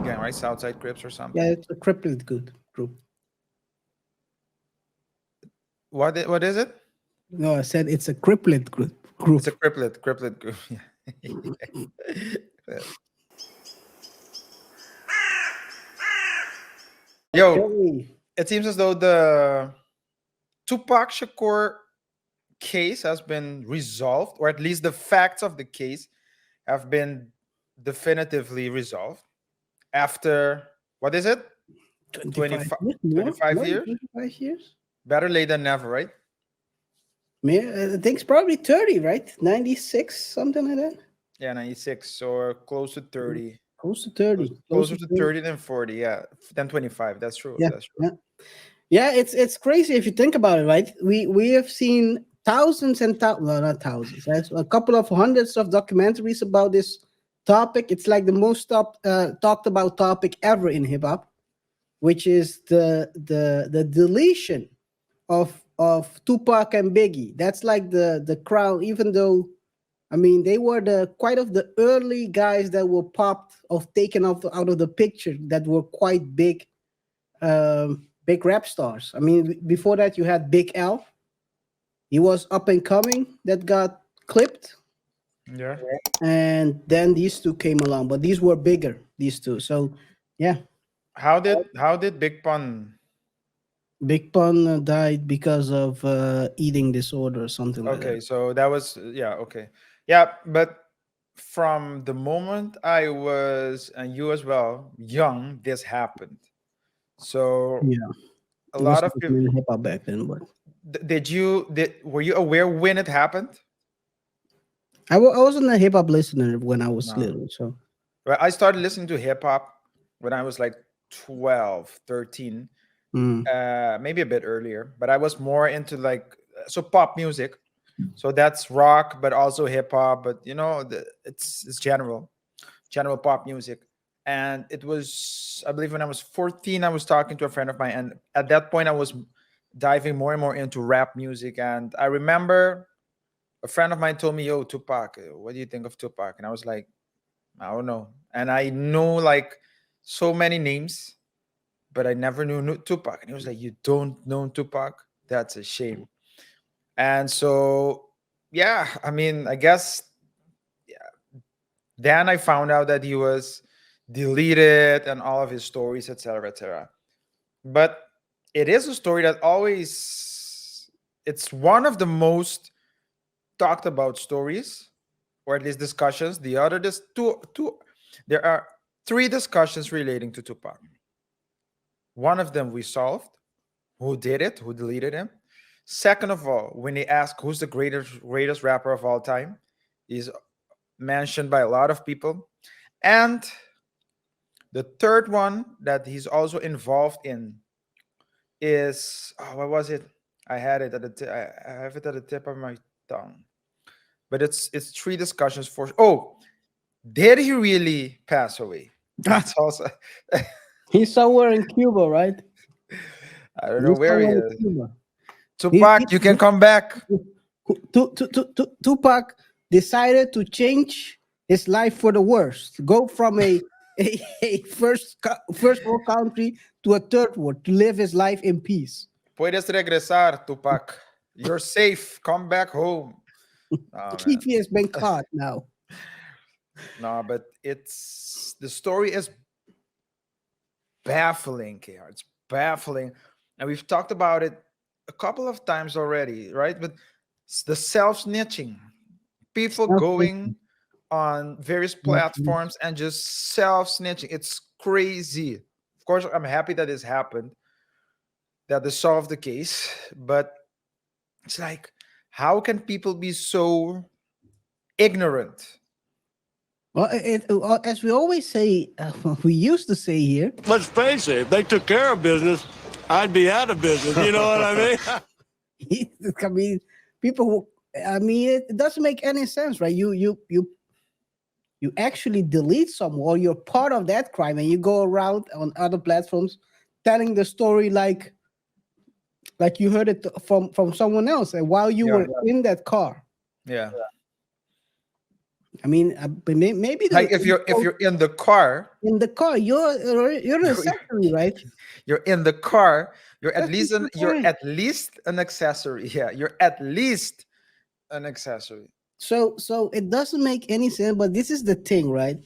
gang, right? Southside Crips or Yeah, something. it's a crippled good group. What is it? No, I said it's a crippled group. It's a criplet group. Yeah. Yo, Okay. it seems as though the Tupac Shakur case has been resolved, or at least the facts of the case have been definitively resolved after, what is it? 25 25, years? More? 25 More than years? 25 years? Better late than never, right? I think it's probably 30, right? 96, something like that. Yeah, 96 or close to Mm, 30. close to 30. Close Closer to to 30. 30 than 40, yeah. Than 25. That's true. Yeah, That's true. yeah. Yeah, it's crazy if you think about it, right? We have seen thousands and thousands, well, not thousands, that's a couple of hundreds of documentaries about this topic. It's like the most talked about topic ever in hip hop, which is the deletion of Tupac and Biggie. That's like the crown, even though I mean they were the quite of the early guys that were popped of taken off out of the picture that were quite big rap stars. I mean, before that you had Big L. He was up and coming that got clipped, Yeah. and then these two came along, but these were bigger. These two, so yeah. How did Big Pun? Big Pun died because of eating disorder or something like that. Okay, so that was, yeah, okay. Yeah, but from the moment I was, and you as well, young, this happened. So Yeah, a it was lot of people, hip hop back then, but were you aware when it happened? I wasn't a hip hop listener when I was No. little, so Right, I started listening to hip hop when I was like 12, 13, mm, maybe a bit earlier, but I was more into like, so pop music. So that's rock, but also hip hop, but it's general pop music. And it was, I believe, when I was 14, I was talking to a friend of mine, and at that point I was diving more and more into rap music. And I remember a friend of mine told me, "Yo, Tupac, what do you think of Tupac?" And I was like, I don't know. And I know like so many names, but I never knew Tupac. And he was like, "You don't know Tupac? That's a shame." And so, yeah, I mean, I guess then I found out that he was deleted and all of his stories, etc., etc. But it is a story that always, it's one of the most talked about stories, or at least discussions. The other, there's two, there are three discussions relating to Tupac. One of them we solved, who did it, who deleted him. Second of all, when they ask who's the greatest rapper of all time, is mentioned by a lot of people. And the third one that he's also involved in is, oh, what was it? I had it at I have it at the tip of my tongue. But it's three discussions for. Oh, did he really pass away? That's also. he's somewhere in Cuba, right? I don't know He's where he somewhere in is. Cuba. Tupac, you can come back. Tupac decided to change his life for the worst, go from a first world country to a third world to live his life in peace. Puedes regresar, Tupac. You're safe. Come back home. Oh man. He has been caught now. No, but the story is baffling, KR. It's baffling. And we've talked about it a couple of times already, right? But the self snitching, people going Self-snitching, on various self-snitching. platforms and just self snitching. It's crazy. Of course, I'm happy that this happened, that they solved the case. But it's like, how can people be so ignorant? Well, as we always say, we used to say here, Let's face it, if they took care of business, I'd be out of business. You know what I mean? I mean, people. I mean, it doesn't make any sense, right? You actually delete someone, or you're part of that crime, and you go around on other platforms telling the story like you heard it from someone else, and while you Yeah, were in that car. yeah. I mean, maybe Like if you're in the car, in the car, you're an you're, accessory, right? you're in the car, That's just the you're point. at least an accessory. Yeah, you're at least an accessory. So it doesn't make any sense. But this is the thing, right?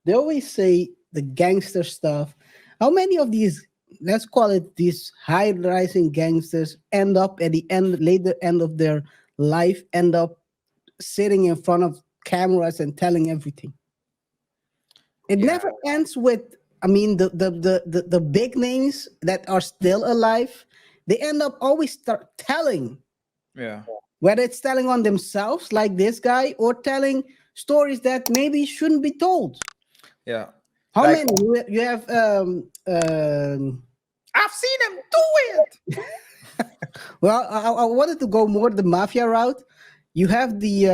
They always say the gangster stuff. How many of these, let's call it these high rising gangsters, end up at the end, later end of their life, end up sitting in front of cameras and telling everything? It Yeah, never ends with, I mean, the big names that are still alive, they end up always start telling, yeah, whether it's telling on themselves like this guy or telling stories that maybe shouldn't be told. yeah. How Like, many you have? I've seen him do it. Well, I wanted to go more the mafia route. You have the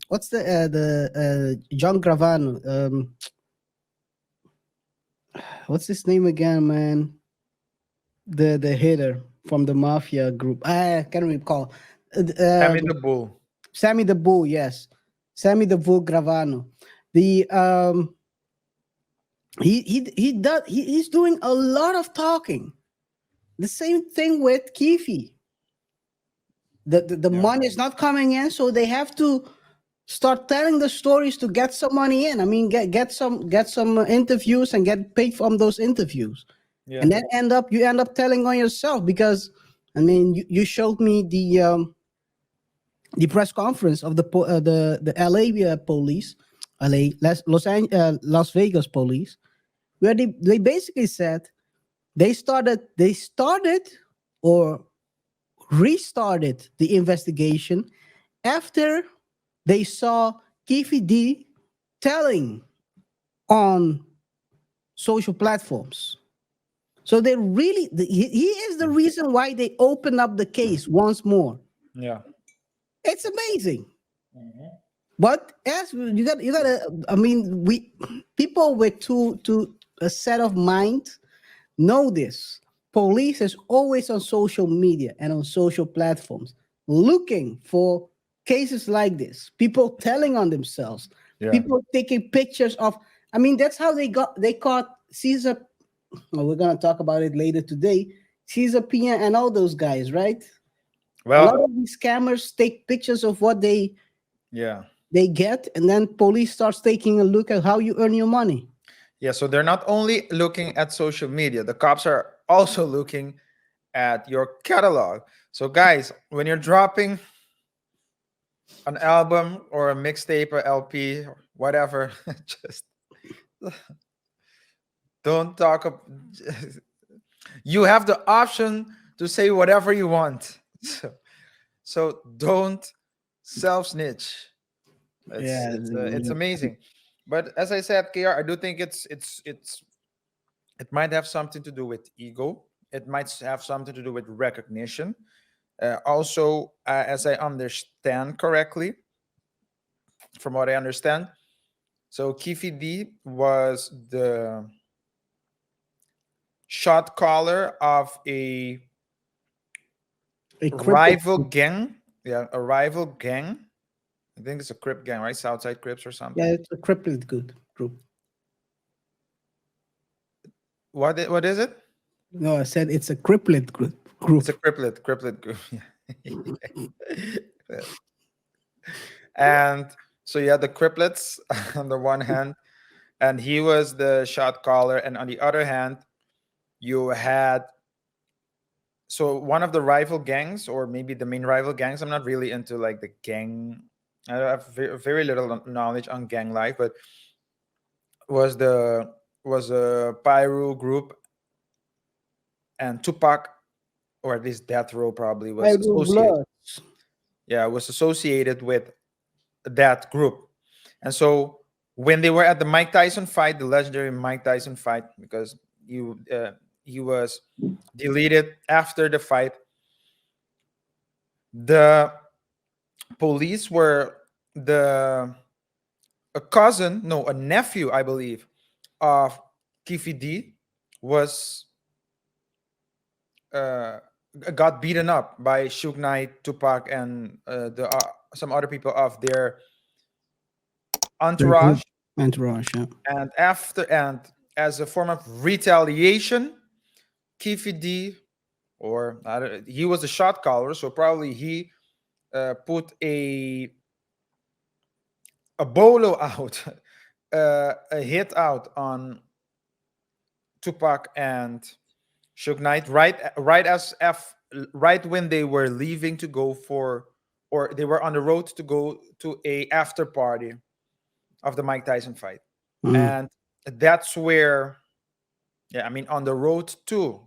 what's the John Gravano, what's his name again, man? The hitter from the mafia group. I can't recall. Sammy the Bull. Sammy the Bull, yes, Sammy the Bull Gravano. The he's doing a lot of talking. The same thing with Keefe. The Yeah, money is not coming in, so they have to start telling the stories to get some money in. I mean, get some interviews and get paid from those interviews, yeah, and then you end up telling on yourself because I mean you showed me the press conference of the LA police, LA Las Vegas police, where they basically said they started or restarted the investigation after they saw Kifi D telling on social platforms. So they really he is the reason why they open up the case once more. yeah, It's amazing. But as you gotta I mean we people with two a set of mind know this. Police is always on social media and on social platforms looking for cases like this. People telling on themselves, yeah. people taking pictures of. I mean, that's how they caught Caesar. Well, we're gonna talk about it later today. Caesar Pina and all those guys, right? A lot Well, of these scammers take pictures of what yeah, they get, and then police starts taking a look at how you earn your money. yeah. So they're not only looking at social media; the cops are also looking at your catalog. So, guys, when you're dropping an album or a mixtape or LP or whatever, just don't talk. You have the option to say whatever you want. So don't self snitch. Yeah, It's amazing. But as I said, KR, I do think it might have something to do with ego. It might have something to do with recognition. Also, as I understand correctly, from what I understand, so Kifi D was the shot caller of a a crypto. rival gang. Yeah, a rival gang. I think it's a Crip gang, right? Southside Crips or Yeah, something. it's a crypto good group. What is it? No, I said it's a criplet It's a group. criplet group. And so you had the criplets on the one hand, and he was the shot caller, and on the other hand, you had so one of the rival gangs, or maybe the main rival gangs. I'm not really into like the gang. I have very little knowledge on gang life, but was the was a Pyro group, and Tupac, or at least Death Row, probably I was do associated. blood. Yeah, was associated with that group. And so when they were at the Mike Tyson fight, the legendary Mike Tyson fight, because he was deleted after the fight, the police were the a cousin, no, a nephew, I believe, of Kifi D was uh, got beaten up by Suge Knight, Tupac, and the some other people of their Entourage, Entourage, yeah. and as a form of retaliation, Kifi D, or I don't, he was the shot caller, so probably he put a bolo out, a hit out on Tupac and Suge Knight right when they were leaving to go for, or they were on the road to go to a after party of the Mike Tyson fight. Mhm. And that's where, yeah, I mean, on the road to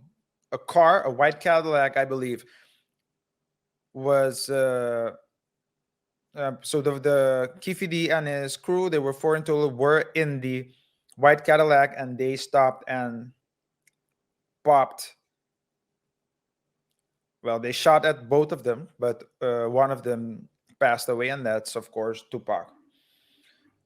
a car, a white Cadillac, I believe, was so the Kifidi and his crew, they were four in total, were in the white Cadillac, and they stopped and popped. Well, they shot at both of them, but one of them passed away, and that's of course Tupac.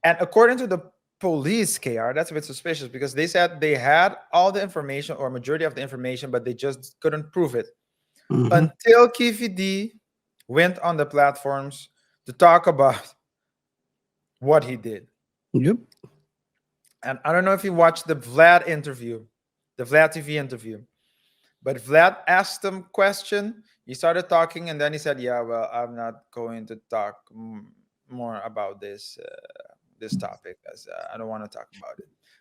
And according to the police, KR, that's a bit suspicious because they said they had all the information or majority of the information, but they just couldn't prove it Mhm. until Kifi D went on the platforms to talk about what he did. Yep. And I don't know if you watched the Vlad interview, the Vlad TV interview, but Vlad asked him question. He started talking, and then he said, "Yeah, well, I'm not going to talk more about this topic, as I don't want to talk about it."